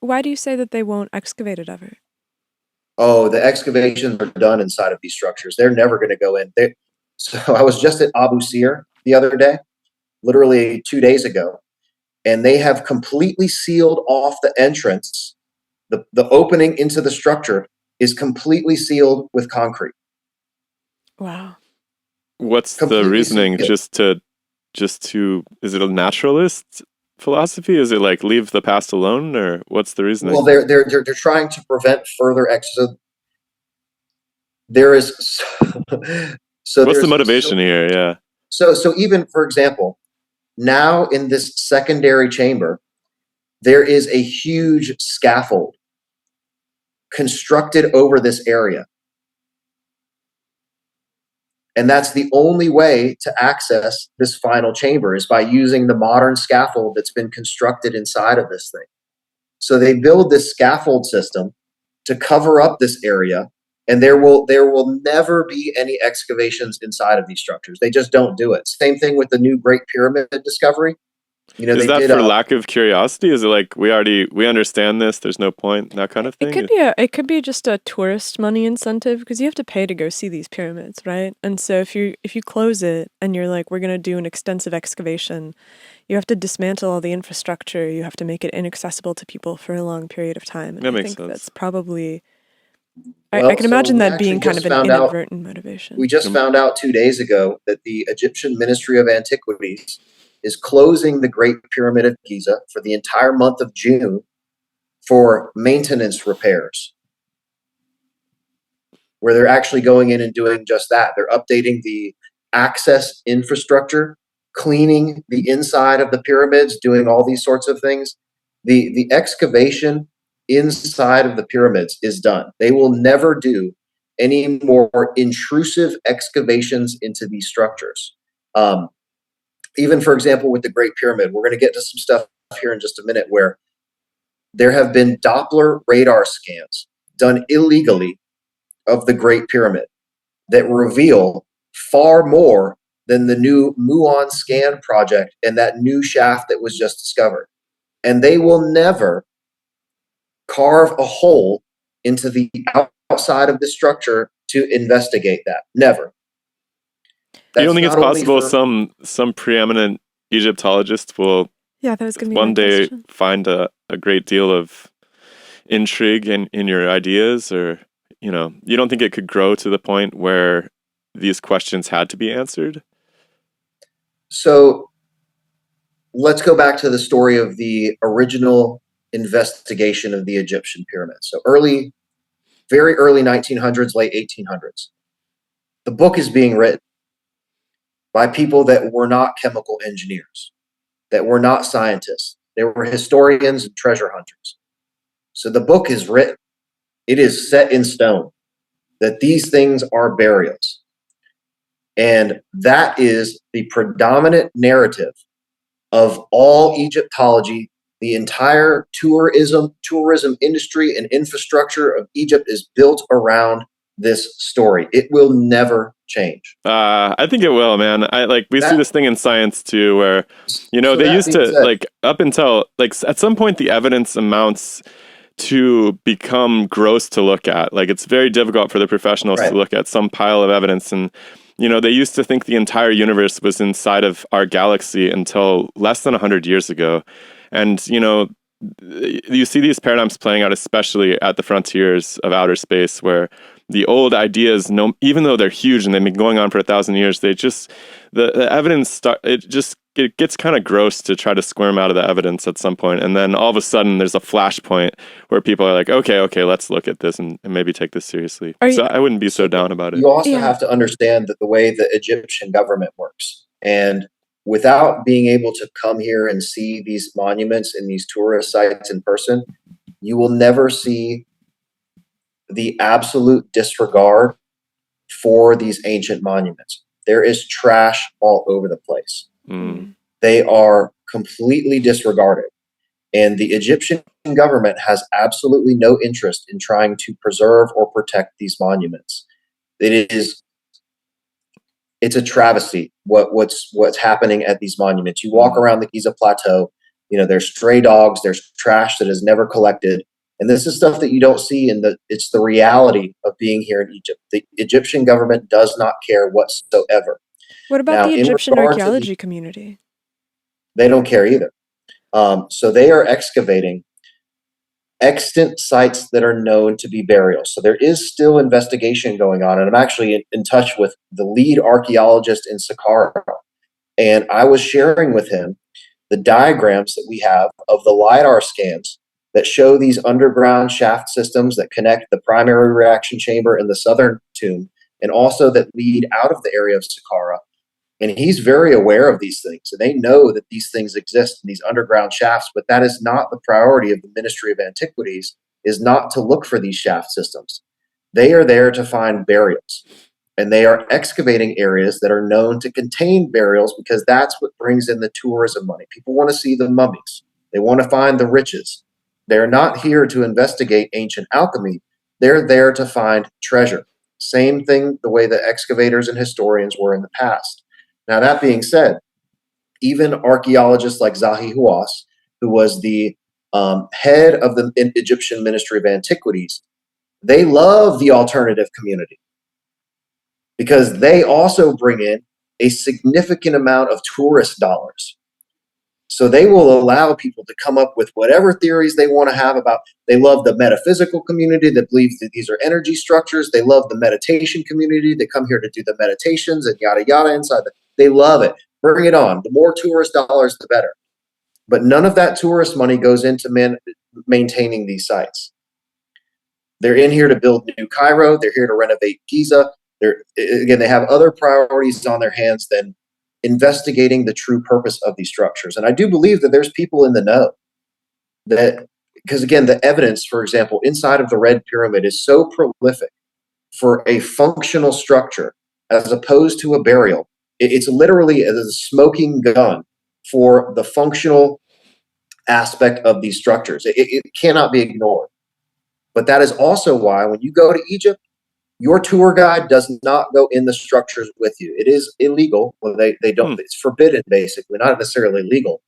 why do you say that they won't excavate it ever? Oh, the excavations are done inside of these structures. They're never going to go in. So I was just at Abu Sir the other day, literally 2 days ago, and they have completely sealed off the entrance. The opening into the structure is completely sealed with concrete. Wow. What's the Completely reasoning? sealed. Is it a naturalist philosophy? Is it like leave the past alone, or what's the reasoning? Well, they're trying to prevent further so there is so What's the there's motivation here? Yeah. so even, for example, now in this secondary chamber, there is a huge scaffold constructed over this area. And that's the only way to access this final chamber, is by using the modern scaffold that's been constructed inside of this thing. So they build this scaffold system to cover up this area, and there will never be any excavations inside of these structures. They just don't do it. Same thing with the new Great Pyramid discovery. Is They that did for lack of curiosity? Is it like we understand this, there's no point, that kind of thing? It could be just a tourist money incentive, because you have to pay to go see these pyramids, right? And so if you close it and you're like, we're going to do an extensive excavation, you have to dismantle all the infrastructure, you have to make it inaccessible to people for a long period of time. And That I makes think sense. that's probably Well, I can imagine that being kind of an inadvertent we motivation. just found out 2 days ago that the Egyptian Ministry of Antiquities is closing the Great Pyramid of Giza for the entire month of June for maintenance repairs, where they're actually going in and doing just that. They're updating the access infrastructure, cleaning the inside of the pyramids, doing all these sorts of things. The excavation inside of the pyramids is done. They will never do any more intrusive excavations into these structures. Even, for example, with the Great Pyramid, we're going to get to some stuff here in just a minute, where there have been Doppler radar scans done illegally of the Great Pyramid that reveal far more than the new Muon scan project and that new shaft that was just discovered. And they will never carve a hole into the outside of the structure to investigate that. Never. You don't think it's possible some preeminent Egyptologist will that was going to be one my day question. find a great deal of intrigue in your ideas, or you don't think it could grow to the point where these questions had to be answered? So let's go back to the story of the original investigation of the Egyptian pyramids. So very early 1900s, late 1800s. The book is being written by people that were not chemical engineers, that were not scientists. They were historians and treasure hunters. So the book is written. It is set in stone that these things are burials. And that is the predominant narrative of all Egyptology. The entire tourism industry and infrastructure of Egypt is built around this story. It will never change. I think it will, man. We see this thing in science too, where they used to up until at some point the evidence amounts to become gross to look at. It's very difficult for the professionals to look at some pile of evidence, and they used to think the entire universe was inside of our galaxy until less than 100 years ago. And you see these paradigms playing out, especially at the frontiers of outer space, where the old ideas, even though they're huge and they've been going on for 1,000 years, the evidence it gets kind of gross to try to squirm out of the evidence at some point, and then all of a sudden there's a flashpoint where people are like, okay, let's look at this and maybe take this seriously. So I wouldn't be so down about it. You also have to understand that the way the Egyptian government works, and without being able to come here and see these monuments and these tourist sites in person, you will never see the absolute disregard for these ancient monuments. There is trash all over the place. They are completely disregarded. And the Egyptian government has absolutely no interest in trying to preserve or protect these monuments. It's a travesty what's happening at these monuments. You walk around the Giza Plateau, There's stray dogs, there's trash that is never collected. And this is stuff that you don't see it's the reality of being here in Egypt. The Egyptian government does not care whatsoever. What about Now, the in Egyptian regard to archaeology community? they don't care either. So they are excavating extant sites that are known to be burials. So there is still investigation going on. And I'm actually in touch with the lead archaeologist in Saqqara. And I was sharing with him the diagrams that we have of the LiDAR scans that show these underground shaft systems that connect the primary reaction chamber and the southern tomb, and also that lead out of the area of Saqqara. And he's very aware of these things, and they know that these things exist in these underground shafts, but that is not the priority of the Ministry of Antiquities, is not to look for these shaft systems. They are there to find burials, and they are excavating areas that are known to contain burials because that's what brings in the tourism money. People want to see the mummies. They want to find the riches. They're not here to investigate ancient alchemy. They're there to find treasure. Same thing the way the excavators and historians were in the past. Now, that being said, even archaeologists like Zahi Hawass, who was the head of the Egyptian Ministry of Antiquities, they love the alternative community because they also bring in a significant amount of tourist dollars. So they will allow people to come up with whatever theories they want to have about. They love the metaphysical community that believes that these are energy structures. They love the meditation community that come here to do the meditations and yada yada inside. They love it. Bring it on. The more tourist dollars, the better. But none of that tourist money goes into maintaining these sites. They're in here to build New Cairo. They're here to renovate Giza. They have other priorities on their hands than investigating the true purpose of these structures. And I do believe that there's people in the know because again, the evidence, for example, inside of the Red Pyramid is so prolific for a functional structure as opposed to a burial. It's literally a smoking gun for the functional aspect of these structures. It cannot be ignored. But that is also why when you go to Egypt, your tour guide does not go in the structures with you. It is illegal. Well, they don't. It's forbidden, basically, not necessarily legal.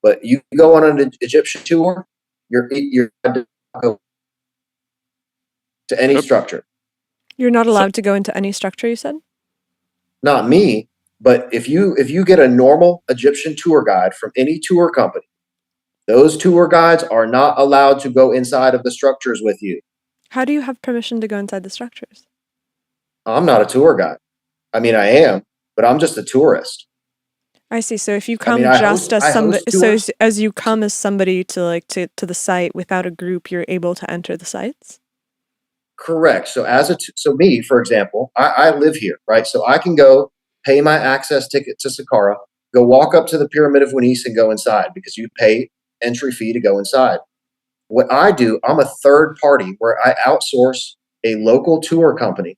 But you go on an Egyptian tour, you're to go to any structure. You're not allowed to go into any structure, you said? Not me, but if you get a normal Egyptian tour guide from any tour company, those tour guides are not allowed to go inside of the structures with you. How do you have permission to go inside the structures? I'm not a tour guide. I mean, I am, but I'm just a tourist. I see. So if you come as you come as somebody to the site without a group, you're able to enter the sites? Correct. So me, for example, I live here, right? So I can go pay my access ticket to Saqqara, go walk up to the Pyramid of Winis and go inside because you pay entry fee to go inside. What I do, I'm a third party where I outsource a local tour company.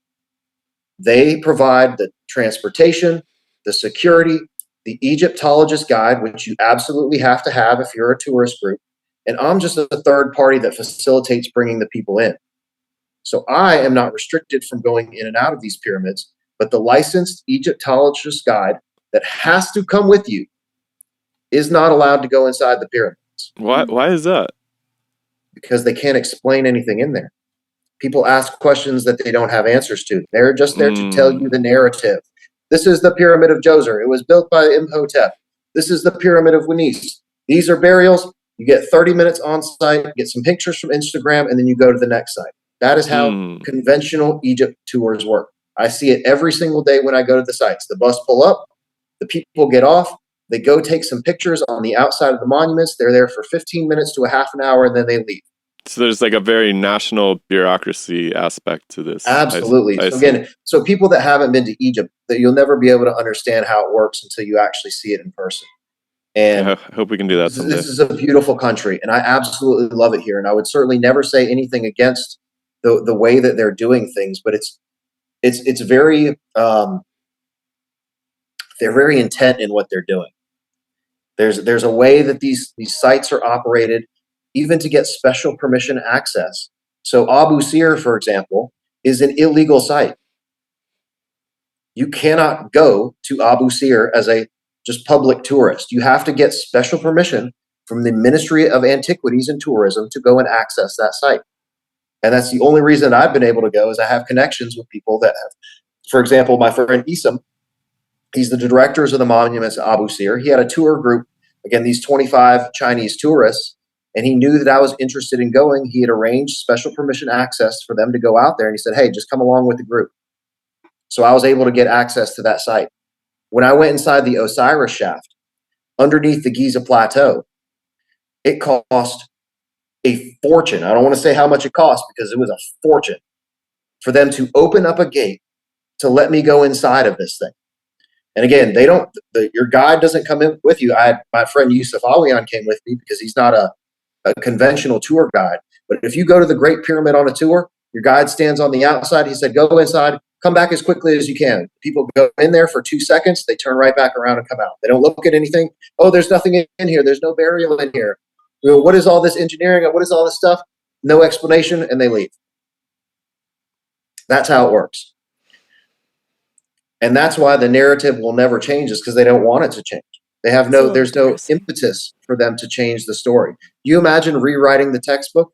They provide the transportation, the security, the Egyptologist guide, which you absolutely have to have if you're a tourist group. And I'm just a third party that facilitates bringing the people in. So I am not restricted from going in and out of these pyramids, but the licensed Egyptologist guide that has to come with you is not allowed to go inside the pyramids. Why is that? Because they can't explain anything in there. People ask questions that they don't have answers to. They're just there to tell you the narrative. This is the Pyramid of Djoser. It was built by Imhotep. This is the Pyramid of Winis. These are burials. You get 30 minutes on site, get some pictures from Instagram, and then you go to the next site. That is how conventional Egypt tours work. I see it every single day when I go to the sites. The bus pull up, the people get off, they go take some pictures on the outside of the monuments. They're there for 15 minutes to a half an hour, and then they leave. So there's like a very national bureaucracy aspect to this. Absolutely. So people that haven't been to Egypt, that you'll never be able to understand how it works until you actually see it in person. And I hope we can do that someday. This is a beautiful country, and I absolutely love it here. And I would certainly never say anything against the way that they're doing things, but it's very they're very intent in what they're doing. There's a way that these sites are operated, even to get special permission access. So Abu Sir, for example, is an illegal site. You cannot go to Abu Sir as a just public tourist. You have to get special permission from the Ministry of Antiquities and Tourism to go and access that site. And that's the only reason I've been able to go, is I have connections with people that have, for example, my friend Isam, he's the directors of the monuments at Abu Sir. He had a tour group, again, these 25 Chinese tourists, and he knew that I was interested in going. He had arranged special permission access for them to go out there. And he said, hey, just come along with the group. So I was able to get access to that site. When I went inside the Osiris shaft, underneath the Giza Plateau, it cost a fortune. I don't want to say how much it cost because it was a fortune for them to open up a gate to let me go inside of this thing. And again, your guide doesn't come in with you. I had my friend Yusuf Alian came with me because he's not a conventional tour guide. But if you go to the Great Pyramid on a tour, your guide stands on the outside. He said, go inside, come back as quickly as you can. People go in there for 2 seconds. They turn right back around and come out. They don't look at anything. Oh, there's nothing in here. There's no burial in here. What is all this engineering? What is all this stuff? No explanation, and they leave. That's how it works. And that's why the narrative will never change, is because they don't want it to change. There's no impetus for them to change the story. You imagine rewriting the textbook?